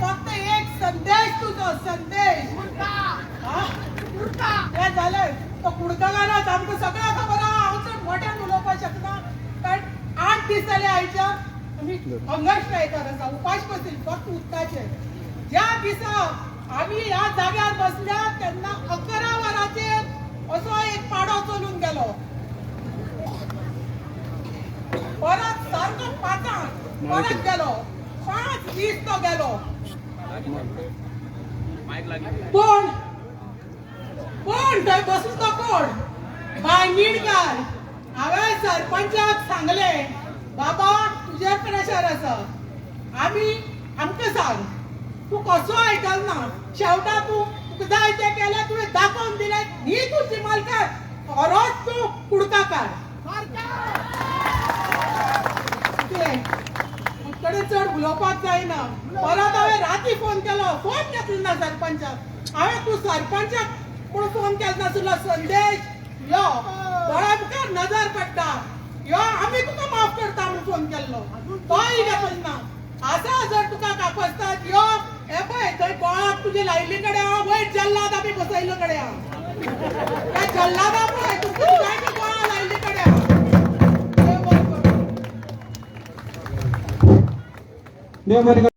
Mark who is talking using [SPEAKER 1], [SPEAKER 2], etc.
[SPEAKER 1] फक्त एक संदेश तुझा संदेश हे झालंय तो कुडका घालत आमचं सगळं खबर आमचं मोठ्यान उलोवपाक शकना कारण 8 दीस जाले आयच्या आम्ही अंगश नाही करायचा उपास बसतील फक्त उदकाचे ज्या दिसा आम्ही या जाग्यार बसल्या त्यांना 11 वरांचेर असो एक पाडो चलून गेलो परत सारको 5 परत गेलो 5 दीस तो गेलो कोण कोण थंय बसून तो कोण बाय निडकार हांवें सरपंचाक सांगले बाबा तुजेर प्रेशर आसा आमकां सांग तू कसो आयकलना शेवटा तुका जाय तें केलें तुवें दाखोवन दिलें ही तुजी मालकान खरोच तूं कुडका काड कडेन चड उलोवपाक जायना परत हांवें राती फोन केलो फोन घेतलो ना सरपंचाक हांवें तूं सरपंचाक पूण फोन केलो नासलो संदेश यो दोळ्या मुखार नजर पडटा यो आमी तुका माफ करता म्हणून फोन केल्लो तोय घेतलो ना आसा जर तुका कापसतात यो हे पळय थंय बोळाक तुजे लायिल्ले कडेन हांव वयर जल्लाद आमी बसयल्लो कडेन हांव त्या जल्लादा पळय तुका जाय ती बोळा लायिल्ले कडेन हांव देव बरें करूं